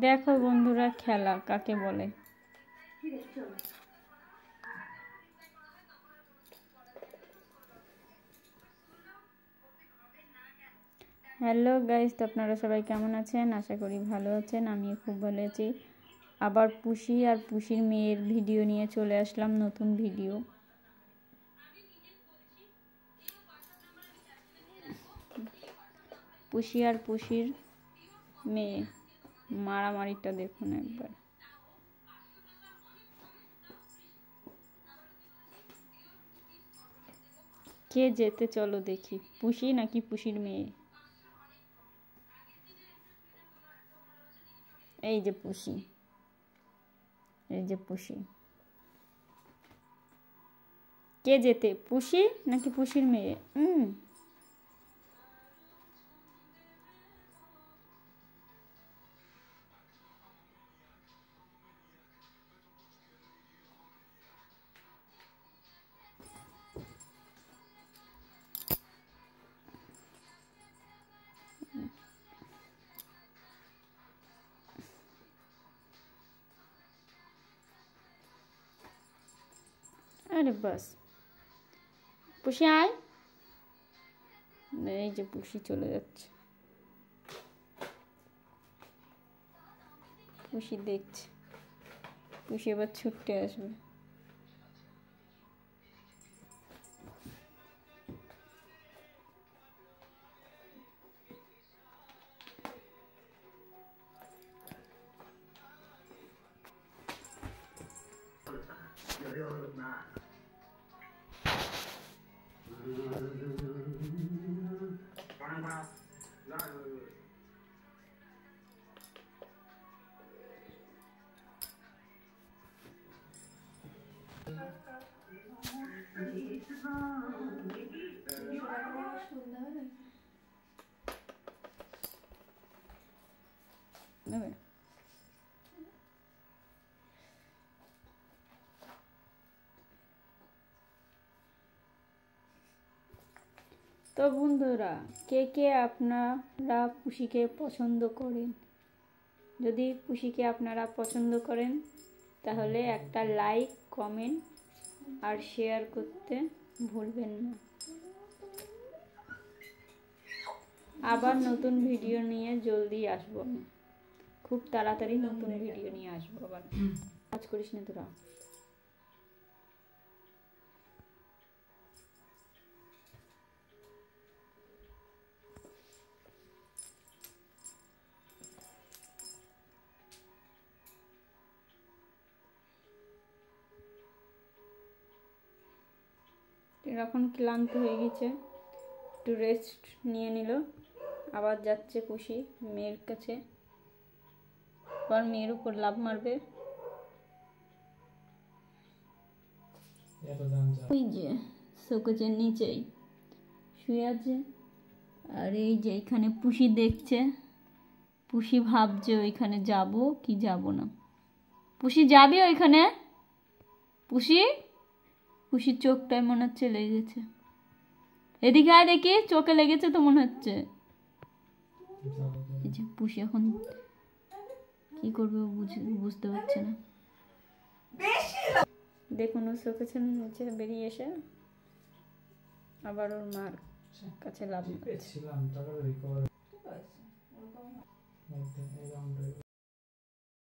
দেখো বন্ধুরা, খেলা কাকে বলে। হ্যালো গাইস, তো আপনারা সবাই কেমন আছেন? আশা করি ভালো আছেন। আমি খুব ভালো আছি। আবার পুষি আর পুষির মেয়ের ভিডিও নিয়ে চলে আসলাম, নতুন ভিডিও। পুষি আর পুষির মেয়ে মারামারিটা দেখুন একবার। কে যেতে চলো দেখি, পুষি নাকি পুষির মেয়ে? এই যে পুষি, এই যে পুষি। কে যেতে, পুষি নাকি পুষির মেয়ে? আরে বাস, পুষি আয়। এই যে পুষি চলে যাচ্ছে, পুষি দেখছে, পুষি এবার ছুটতে আসবে। তো বন্ধুরা, কে কে আপনারা পুষিকে পছন্দ করেন? যদি পুষিকে আপনারা পছন্দ করেন তাহলে একটা লাইক, কমেন্ট আর শেয়ার করতে ভুলবেন না। আবার নতুন ভিডিও নিয়ে জলদি আসবো, খুব তাড়াতাড়ি নতুন ভিডিও নিয়ে আসবো। আবার কাজ করিস না তোরা। এখন ক্লান্ত হয়ে গেছে, একটু রেস্ট নিয়ে নিল। আবার যাচ্ছে পুষি মেয়ের কাছে, আবার মেয়ের উপর লাফ মারবে। ওই যে শোকেজের নিচেই শুয়ে আছে। আর এই যে এখানে পুষি দেখছে, পুষি ভাবছে ওইখানে যাব কি যাব না। পুষি যাবি ওইখানে? পুষি, পুষির চোখটায় মনে হচ্ছে লেগেছে। এদিকে আয় দেখি, চোখে লেগেছে তো মনে হচ্ছে। এই যে পুষি এখন কি করবে বুঝতে পারছে না। দেখুন, ও শোকেজের নিচে বেরিয়ে এসে আবার ওর মার কাছে লাভ মারছে।